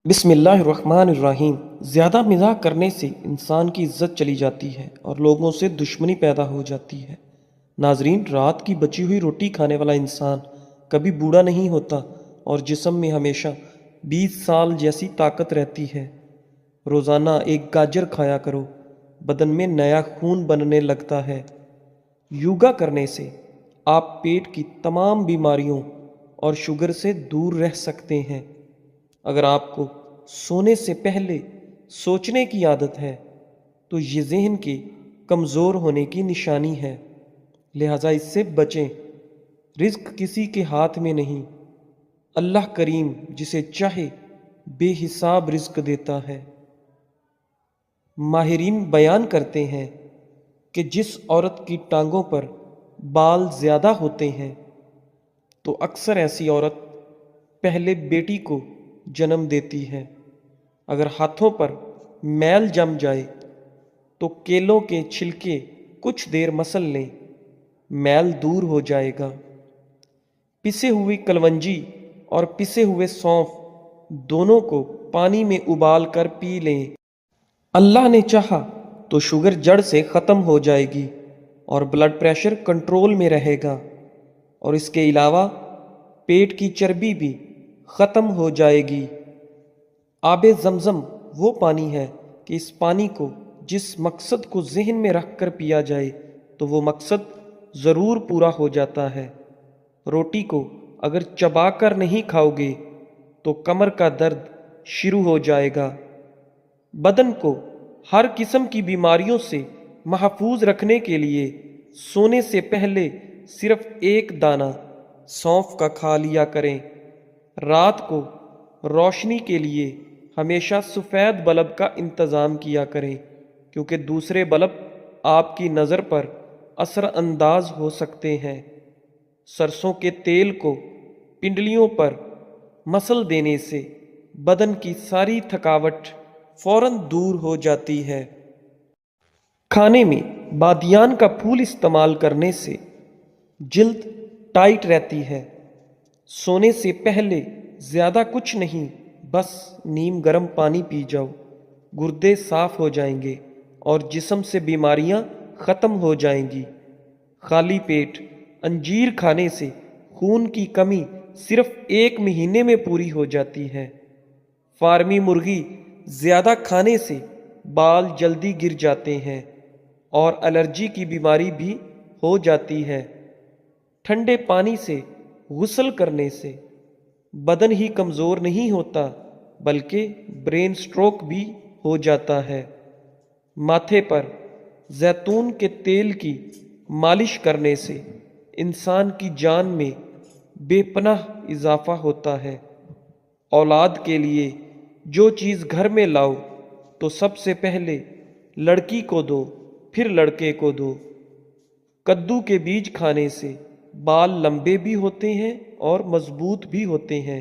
بسم اللہ الرحمن الرحیم۔ زیادہ مزاح کرنے سے انسان کی عزت چلی جاتی ہے اور لوگوں سے دشمنی پیدا ہو جاتی ہے۔ ناظرین، رات کی بچی ہوئی روٹی کھانے والا انسان کبھی بوڑھا نہیں ہوتا اور جسم میں ہمیشہ 20 سال جیسی طاقت رہتی ہے۔ روزانہ ایک گاجر کھایا کرو، بدن میں نیا خون بننے لگتا ہے۔ یوگا کرنے سے آپ پیٹ کی تمام بیماریوں اور شوگر سے دور رہ سکتے ہیں۔ اگر آپ کو سونے سے پہلے سوچنے کی عادت ہے تو یہ ذہن کے کمزور ہونے کی نشانی ہے، لہذا اس سے بچیں۔ رزق کسی کے ہاتھ میں نہیں، اللہ کریم جسے چاہے بے حساب رزق دیتا ہے۔ ماہرین بیان کرتے ہیں کہ جس عورت کی ٹانگوں پر بال زیادہ ہوتے ہیں تو اکثر ایسی عورت پہلے بیٹی کو جنم دیتی ہے۔ اگر ہاتھوں پر میل جم جائے تو کیلوں کے چھلکے کچھ دیر مسل لیں، میل دور ہو جائے گا۔ پسے ہوئی کلونجی اور پسے ہوئے سونف دونوں کو پانی میں ابال کر پی لیں۔ اللہ نے چاہا تو شوگر جڑ سے ختم ہو جائے گی اور بلڈ پریشر کنٹرول میں رہے گا، اور اس کے علاوہ پیٹ کی چربی بھی ختم ہو جائے گی۔ آب زمزم وہ پانی ہے کہ اس پانی کو جس مقصد کو ذہن میں رکھ کر پیا جائے تو وہ مقصد ضرور پورا ہو جاتا ہے۔ روٹی کو اگر چبا کر نہیں کھاؤ گے تو کمر کا درد شروع ہو جائے گا۔ بدن کو ہر قسم کی بیماریوں سے محفوظ رکھنے کے لیے سونے سے پہلے صرف ایک دانہ سونف کا کھا لیا کریں۔ رات کو روشنی کے لیے ہمیشہ سفید بلب کا انتظام کیا کریں، کیونکہ دوسرے بلب آپ کی نظر پر اثر انداز ہو سکتے ہیں۔ سرسوں کے تیل کو پنڈلیوں پر مسل دینے سے بدن کی ساری تھکاوٹ فوراً دور ہو جاتی ہے۔ کھانے میں بادیان کا پھول استعمال کرنے سے جلد ٹائٹ رہتی ہے۔ سونے سے پہلے زیادہ کچھ نہیں، بس نیم گرم پانی پی جاؤ، گردے صاف ہو جائیں گے اور جسم سے بیماریاں ختم ہو جائیں گی۔ خالی پیٹ انجیر کھانے سے خون کی کمی صرف 1 مہینے میں پوری ہو جاتی ہے۔ فارمی مرغی زیادہ کھانے سے بال جلدی گر جاتے ہیں اور الرجی کی بیماری بھی ہو جاتی ہے۔ ٹھنڈے پانی سے غسل کرنے سے بدن ہی کمزور نہیں ہوتا بلکہ برین سٹروک بھی ہو جاتا ہے۔ ماتھے پر زیتون کے تیل کی مالش کرنے سے انسان کی جان میں بے پناہ اضافہ ہوتا ہے۔ اولاد کے لیے جو چیز گھر میں لاؤ تو سب سے پہلے لڑکی کو دو، پھر لڑکے کو دو۔ کدو کے بیج کھانے سے بال لمبے بھی ہوتے ہیں اور مضبوط بھی ہوتے ہیں۔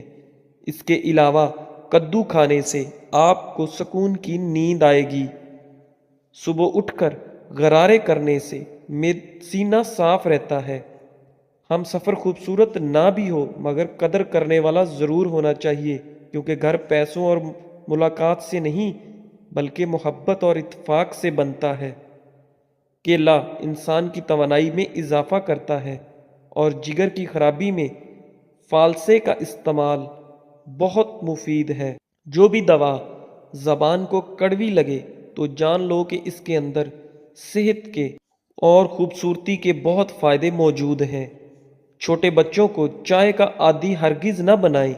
اس کے علاوہ کدو کھانے سے آپ کو سکون کی نیند آئے گی۔ صبح اٹھ کر غرارے کرنے سے سینہ صاف رہتا ہے۔ ہم سفر خوبصورت نہ بھی ہو مگر قدر کرنے والا ضرور ہونا چاہیے، کیونکہ گھر پیسوں اور ملاقات سے نہیں بلکہ محبت اور اتفاق سے بنتا ہے۔ کیلا انسان کی توانائی میں اضافہ کرتا ہے اور جگر کی خرابی میں فالسے کا استعمال بہت مفید ہے۔ جو بھی دوا زبان کو کڑوی لگے تو جان لو کہ اس کے اندر صحت کے اور خوبصورتی کے بہت فائدے موجود ہیں۔ چھوٹے بچوں کو چائے کا عادی ہرگز نہ بنائیں،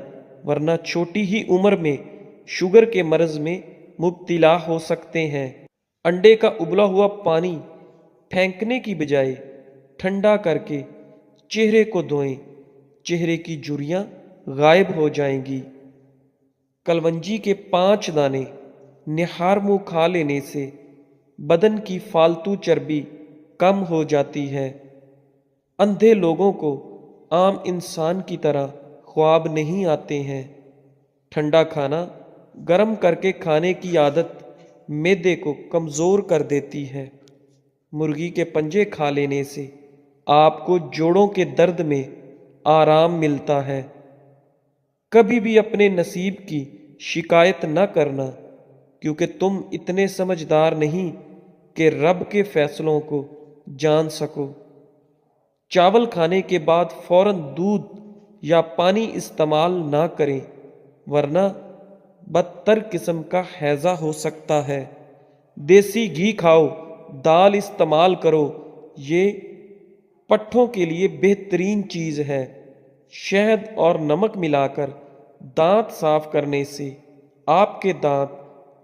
ورنہ چھوٹی ہی عمر میں شوگر کے مرض میں مبتلا ہو سکتے ہیں۔ انڈے کا ابلا ہوا پانی پھینکنے کی بجائے ٹھنڈا کر کے چہرے کو دھوئیں، چہرے کی جھریاں غائب ہو جائیں گی۔ کلونجی کے 5 دانے نہار منہ کھا لینے سے بدن کی فالتو چربی کم ہو جاتی ہے۔ اندھے لوگوں کو عام انسان کی طرح خواب نہیں آتے ہیں۔ ٹھنڈا کھانا گرم کر کے کھانے کی عادت معدے کو کمزور کر دیتی ہے۔ مرغی کے پنجے کھا لینے سے آپ کو جوڑوں کے درد میں آرام ملتا ہے۔ کبھی بھی اپنے نصیب کی شکایت نہ کرنا، کیونکہ تم اتنے سمجھدار نہیں کہ رب کے فیصلوں کو جان سکو۔ چاول کھانے کے بعد فوراً دودھ یا پانی استعمال نہ کریں، ورنہ بدتر قسم کا ہیضہ ہو سکتا ہے۔ دیسی گھی کھاؤ، دال استعمال کرو، یہ پٹھوں کے لیے بہترین چیز ہے۔ شہد اور نمک ملا کر دانت صاف کرنے سے آپ کے دانت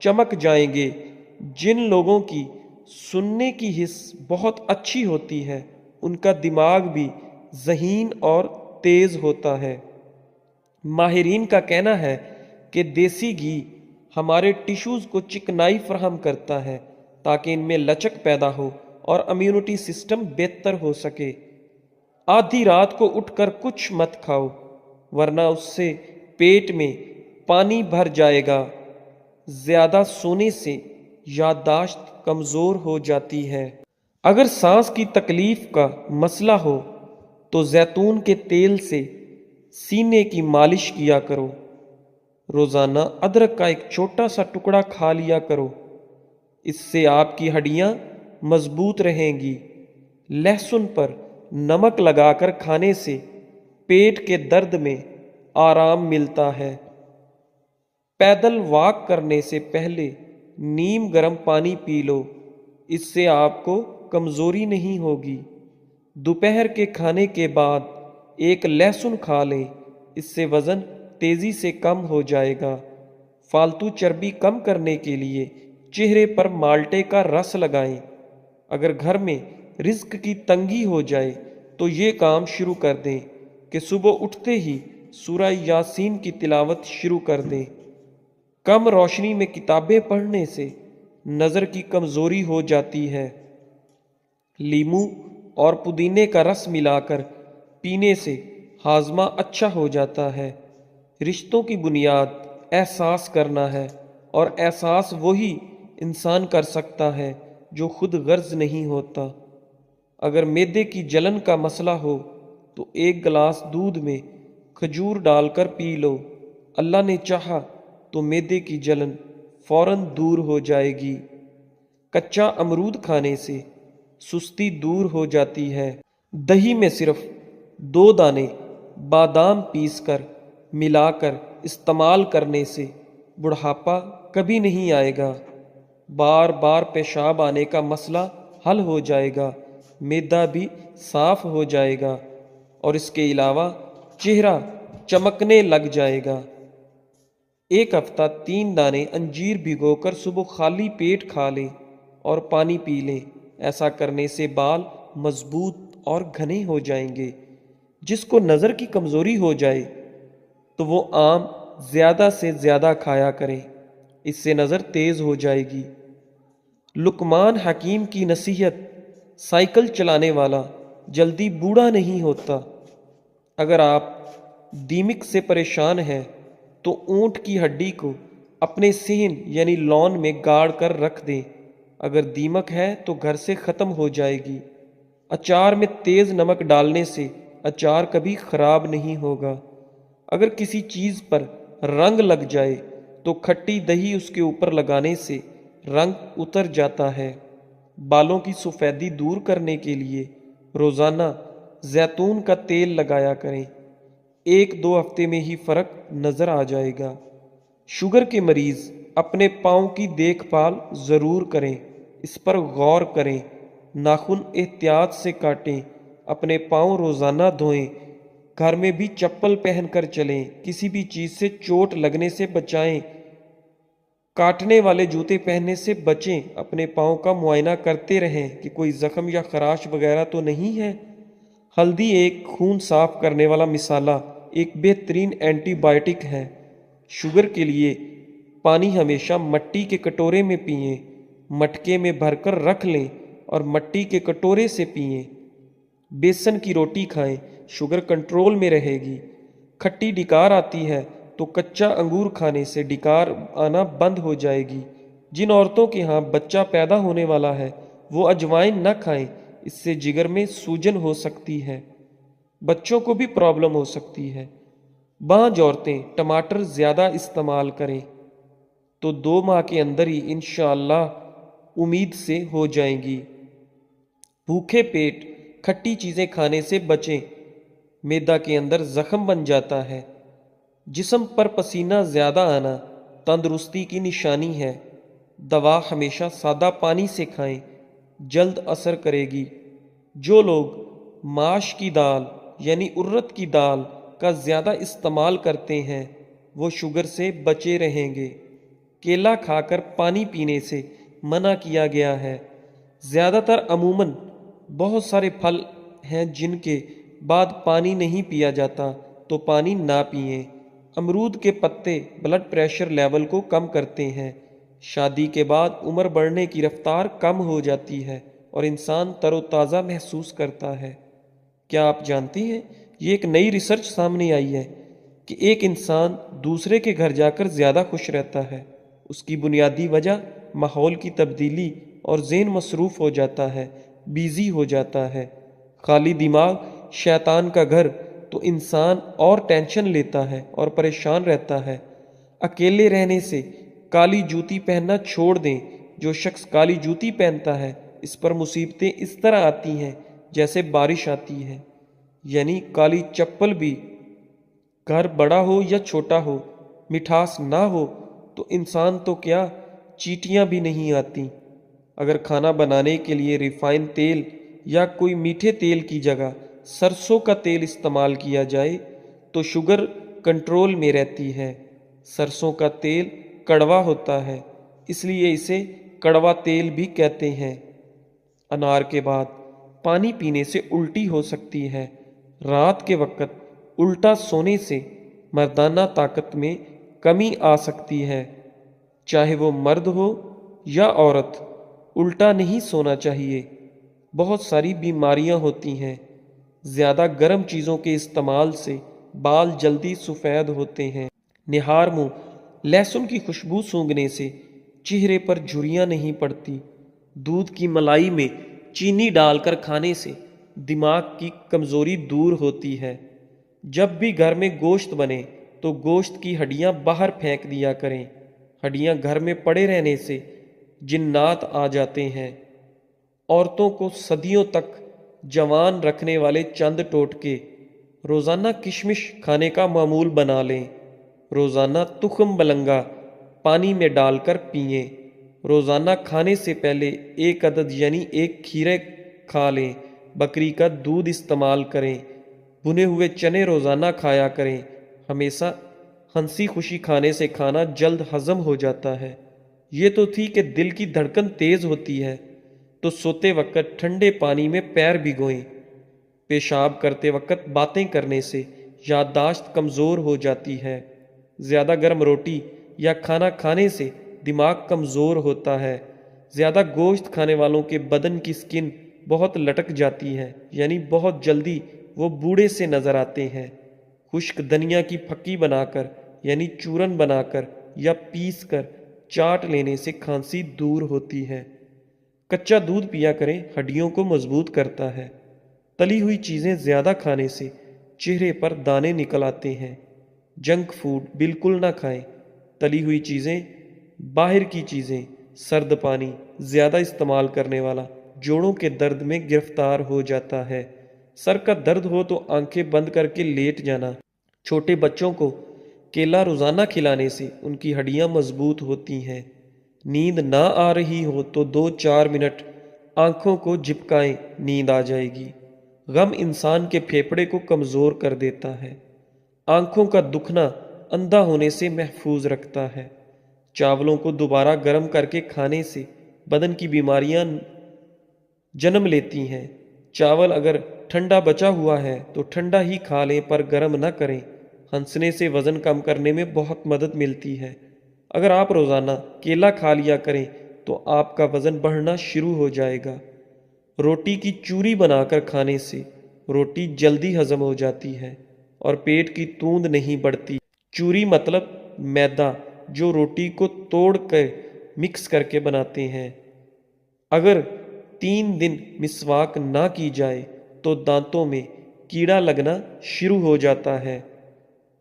چمک جائیں گے۔ جن لوگوں کی سننے کی حس بہت اچھی ہوتی ہے ان کا دماغ بھی ذہین اور تیز ہوتا ہے۔ ماہرین کا کہنا ہے کہ دیسی گھی ہمارے ٹشوز کو چکنائی فراہم کرتا ہے تاکہ ان میں لچک پیدا ہو اور امیونٹی سسٹم بہتر ہو سکے۔ آدھی رات کو اٹھ کر کچھ مت کھاؤ، ورنہ اس سے پیٹ میں پانی بھر جائے گا۔ زیادہ سونے سے یادداشت کمزور ہو جاتی ہے۔ اگر سانس کی تکلیف کا مسئلہ ہو تو زیتون کے تیل سے سینے کی مالش کیا کرو۔ روزانہ ادرک کا ایک چھوٹا سا ٹکڑا کھا لیا کرو، اس سے آپ کی ہڈیاں مضبوط رہیں گی۔ لہسن پر نمک لگا کر کھانے سے پیٹ کے درد میں آرام ملتا ہے۔ پیدل واک کرنے سے پہلے نیم گرم پانی پی لو، اس سے آپ کو کمزوری نہیں ہوگی۔ دوپہر کے کھانے کے بعد ایک لہسن کھا لیں، اس سے وزن تیزی سے کم ہو جائے گا۔ فالتو چربی کم کرنے کے لیے چہرے پر مالٹے کا رس لگائیں۔ اگر گھر میں رزق کی تنگی ہو جائے تو یہ کام شروع کر دیں کہ صبح اٹھتے ہی سورہ یاسین کی تلاوت شروع کر دیں۔ کم روشنی میں کتابیں پڑھنے سے نظر کی کمزوری ہو جاتی ہے۔ لیموں اور پودینے کا رس ملا کر پینے سے ہاضمہ اچھا ہو جاتا ہے۔ رشتوں کی بنیاد احساس کرنا ہے، اور احساس وہی انسان کر سکتا ہے جو خود غرض نہیں ہوتا۔ اگر معدے کی جلن کا مسئلہ ہو تو ایک گلاس دودھ میں کھجور ڈال کر پی لو، اللہ نے چاہا تو معدے کی جلن فوراً دور ہو جائے گی۔ کچا امرود کھانے سے سستی دور ہو جاتی ہے۔ دہی میں صرف 2 دانے بادام پیس کر ملا کر استعمال کرنے سے بڑھاپا کبھی نہیں آئے گا۔ بار بار پیشاب آنے کا مسئلہ حل ہو جائے گا، معدہ بھی صاف ہو جائے گا، اور اس کے علاوہ چہرہ چمکنے لگ جائے گا۔ ایک ہفتہ 3 دانے انجیر بھگو کر صبح خالی پیٹ کھا لیں اور پانی پی لیں۔ ایسا کرنے سے بال مضبوط اور گھنے ہو جائیں گے۔ جس کو نظر کی کمزوری ہو جائے تو وہ آم زیادہ سے زیادہ کھایا کریں، اس سے نظر تیز ہو جائے گی۔ لقمان حکیم کی نصیحت: سائیکل چلانے والا جلدی بوڑھا نہیں ہوتا۔ اگر آپ دیمک سے پریشان ہیں تو اونٹ کی ہڈی کو اپنے صحن یعنی لون میں گاڑ کر رکھ دیں۔ اگر دیمک ہے تو گھر سے ختم ہو جائے گی۔ اچار میں تیز نمک ڈالنے سے اچار کبھی خراب نہیں ہوگا۔ اگر کسی چیز پر رنگ لگ جائے تو کھٹی دہی اس کے اوپر لگانے سے رنگ اتر جاتا ہے۔ بالوں کی سفیدی دور کرنے کے لیے روزانہ زیتون کا تیل لگایا کریں، 1-2 ہفتے میں ہی فرق نظر آ جائے گا۔ شوگر کے مریض اپنے پاؤں کی دیکھ بھال ضرور کریں، اس پر غور کریں۔ ناخن احتیاط سے کاٹیں، اپنے پاؤں روزانہ دھوئیں، گھر میں بھی چپل پہن کر چلیں، کسی بھی چیز سے چوٹ لگنے سے بچائیں، کاٹنے والے جوتے پہننے سے بچیں، اپنے پاؤں کا معائنہ کرتے رہیں کہ کوئی زخم یا خراش وغیرہ تو نہیں ہے۔ ہلدی ایک خون صاف کرنے والا مصالحہ، ایک بہترین اینٹی بائیوٹک ہے۔ شوگر کے لیے پانی ہمیشہ مٹی کے کٹورے میں پئیں، مٹکے میں بھر کر رکھ لیں اور مٹی کے کٹورے سے پئیں۔ بیسن کی روٹی کھائیں، شوگر کنٹرول میں رہے گی۔ کھٹی ڈکار آتی ہے تو کچا انگور کھانے سے ڈکار آنا بند ہو جائے گی۔ جن عورتوں کے ہاں بچہ پیدا ہونے والا ہے وہ اجوائن نہ کھائیں، اس سے جگر میں سوجن ہو سکتی ہے، بچوں کو بھی پرابلم ہو سکتی ہے۔ بعض عورتیں ٹماٹر زیادہ استعمال کریں تو 2 ماہ کے اندر ہی انشاءاللہ امید سے ہو جائیں گی۔ بھوکے پیٹ کھٹی چیزیں کھانے سے بچیں، معدہ کے اندر زخم بن جاتا ہے۔ جسم پر پسینہ زیادہ آنا تندرستی کی نشانی ہے۔ دوا ہمیشہ سادہ پانی سے کھائیں، جلد اثر کرے گی۔ جو لوگ ماش کی دال یعنی ارد کی دال کا زیادہ استعمال کرتے ہیں وہ شوگر سے بچے رہیں گے۔ کیلا کھا کر پانی پینے سے منع کیا گیا ہے۔ زیادہ تر عموماً بہت سارے پھل ہیں جن کے بعد پانی نہیں پیا جاتا تو پانی نہ پئیں۔ امرود کے پتے بلڈ پریشر لیول کو کم کرتے ہیں۔ شادی کے بعد عمر بڑھنے کی رفتار کم ہو جاتی ہے اور انسان تر و تازہ محسوس کرتا ہے۔ کیا آپ جانتے ہیں یہ ایک نئی ریسرچ سامنے آئی ہے کہ ایک انسان دوسرے کے گھر جا کر زیادہ خوش رہتا ہے۔ اس کی بنیادی وجہ ماحول کی تبدیلی اور ذہن مصروف ہو جاتا ہے، بیزی ہو جاتا ہے۔ خالی دماغ شیطان کا گھر، تو انسان اور ٹینشن لیتا ہے اور پریشان رہتا ہے۔ اکیلے رہنے سے کالی جوتی پہننا چھوڑ دیں۔ جو شخص کالی جوتی پہنتا ہے اس پر مصیبتیں اس طرح آتی ہیں جیسے بارش آتی ہے۔ یعنی کالی چپل بھی، گھر بڑا ہو یا چھوٹا ہو، مٹھاس نہ ہو تو انسان تو کیا چیٹیاں بھی نہیں آتی۔ اگر کھانا بنانے کے لیے ریفائن تیل یا کوئی میٹھے تیل کی جگہ سرسوں کا تیل استعمال کیا جائے تو شوگر کنٹرول میں رہتی ہے۔ سرسوں کا تیل کڑوا ہوتا ہے، اس لیے اسے کڑوا تیل بھی کہتے ہیں۔ انار کے بعد پانی پینے سے الٹی ہو سکتی ہے۔ رات کے وقت الٹا سونے سے مردانہ طاقت میں کمی آ سکتی ہے۔ چاہے وہ مرد ہو یا عورت، الٹا نہیں سونا چاہیے۔ بہت ساری بیماریاں ہوتی ہیں۔ زیادہ گرم چیزوں کے استعمال سے بال جلدی سفید ہوتے ہیں۔ نہار منہ لہسن کی خوشبو سونگھنے سے چہرے پر جھریاں نہیں پڑتی۔ دودھ کی ملائی میں چینی ڈال کر کھانے سے دماغ کی کمزوری دور ہوتی ہے۔ جب بھی گھر میں گوشت بنے تو گوشت کی ہڈیاں باہر پھینک دیا کریں۔ ہڈیاں گھر میں پڑے رہنے سے جنات آ جاتے ہیں۔ عورتوں کو صدیوں تک جوان رکھنے والے چند ٹوٹکے: روزانہ کشمش کھانے کا معمول بنا لیں۔ روزانہ تخم بلنگا پانی میں ڈال کر پئیں۔ روزانہ کھانے سے پہلے 1 عدد یعنی 1 کھیرے کھا لیں۔ بکری کا دودھ استعمال کریں۔ بھنے ہوئے چنے روزانہ کھایا کریں۔ ہمیشہ ہنسی خوشی کھانے سے کھانا جلد ہضم ہو جاتا ہے۔ یہ تو تھی کہ دل کی دھڑکن تیز ہوتی ہے تو سوتے وقت ٹھنڈے پانی میں پیر بھگوئیں۔ پیشاب کرتے وقت باتیں کرنے سے یادداشت کمزور ہو جاتی ہے۔ زیادہ گرم روٹی یا کھانا کھانے سے دماغ کمزور ہوتا ہے۔ زیادہ گوشت کھانے والوں کے بدن کی سکن بہت لٹک جاتی ہے، یعنی بہت جلدی وہ بوڑھے سے نظر آتے ہیں۔ خشک دھنیا کی پھکی بنا کر یعنی چورن بنا کر یا پیس کر چاٹ لینے سے کھانسی دور ہوتی ہے۔ کچا دودھ پیا کریں، ہڈیوں کو مضبوط کرتا ہے۔ تلی ہوئی چیزیں زیادہ کھانے سے چہرے پر دانے نکل آتے ہیں۔ جنک فوڈ بالکل نہ کھائیں۔ تلی ہوئی چیزیں، باہر کی چیزیں، سرد پانی زیادہ استعمال کرنے والا جوڑوں کے درد میں گرفتار ہو جاتا ہے۔ سر کا درد ہو تو آنکھیں بند کر کے لیٹ جانا۔ چھوٹے بچوں کو کیلا روزانہ کھلانے سے ان کی ہڈیاں مضبوط ہوتی ہیں۔ نیند نہ آ رہی ہو تو 2-4 منٹ آنکھوں کو جھپکائیں، نیند آ جائے گی۔ غم انسان کے پھیپھڑے کو کمزور کر دیتا ہے۔ آنکھوں کا دکھنا اندھا ہونے سے محفوظ رکھتا ہے۔ چاولوں کو دوبارہ گرم کر کے کھانے سے بدن کی بیماریاں جنم لیتی ہیں۔ چاول اگر ٹھنڈا بچا ہوا ہے تو ٹھنڈا ہی کھا لیں پر گرم نہ کریں۔ ہنسنے سے وزن کم کرنے میں بہت مدد ملتی ہے۔ اگر آپ روزانہ کیلا کھا لیا کریں تو آپ کا وزن بڑھنا شروع ہو جائے گا۔ روٹی کی چوری بنا کر کھانے سے روٹی جلدی ہضم ہو جاتی ہے اور پیٹ کی توند نہیں بڑھتی۔ چوری مطلب میدا جو روٹی کو توڑ کر مکس کر کے بناتے ہیں۔ اگر 3 دن مسواک نہ کی جائے تو دانتوں میں کیڑا لگنا شروع ہو جاتا ہے۔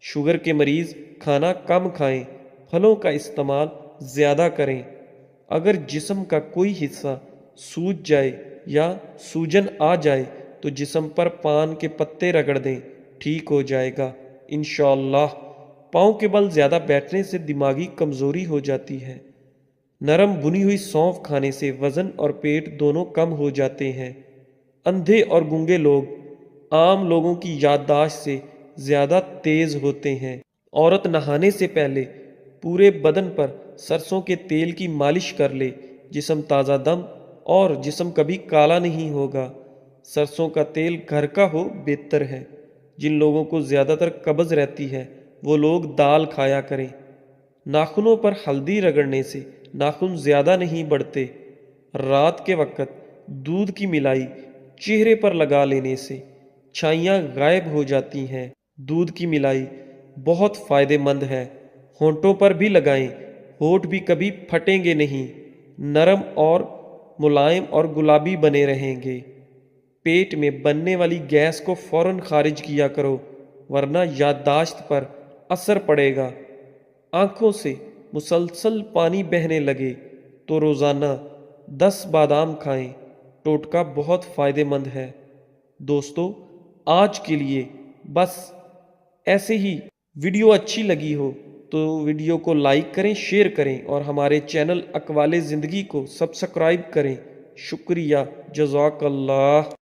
شوگر کے مریض کھانا کم کھائیں، پھلوں کا استعمال زیادہ کریں۔ اگر جسم کا کوئی حصہ سوج جائے یا سوجن آ جائے تو جسم پر پان کے پتے رگڑ دیں، ٹھیک ہو جائے گا انشاءاللہ۔ پاؤں کے بل زیادہ بیٹھنے سے دماغی کمزوری ہو جاتی ہے۔ نرم بنی ہوئی سونف کھانے سے وزن اور پیٹ دونوں کم ہو جاتے ہیں۔ اندھے اور گونگے لوگ عام لوگوں کی یادداشت سے زیادہ تیز ہوتے ہیں۔ عورت نہانے سے پہلے پورے بدن پر سرسوں کے تیل کی مالش کر لے، جسم تازہ دم اور جسم کبھی کالا نہیں ہوگا۔ سرسوں کا تیل گھر کا ہو بہتر ہے۔ جن لوگوں کو زیادہ تر قبض رہتی ہے وہ لوگ دال کھایا کریں۔ ناخنوں پر ہلدی رگڑنے سے ناخن زیادہ نہیں بڑھتے۔ رات کے وقت دودھ کی ملائی چہرے پر لگا لینے سے چھائیاں غائب ہو جاتی ہیں۔ دودھ کی ملائی بہت فائدہ مند ہے۔ ہونٹوں پر بھی لگائیں، ہونٹ بھی کبھی پھٹیں گے نہیں، نرم اور ملائم اور گلابی بنے رہیں گے۔ پیٹ میں بننے والی گیس کو فوراً خارج کیا کرو ورنہ یادداشت پر اثر پڑے گا۔ آنکھوں سے مسلسل پانی بہنے لگے تو روزانہ 10 بادام کھائیں، ٹوٹکا بہت فائدہ مند ہے۔ دوستو، آج کے لیے بس ایسے ہی۔ ویڈیو اچھی لگی ہو تو ویڈیو کو لائک کریں، شیئر کریں اور ہمارے چینل اقوال زندگی کو سبسکرائب کریں۔ شکریہ، جزاک اللہ۔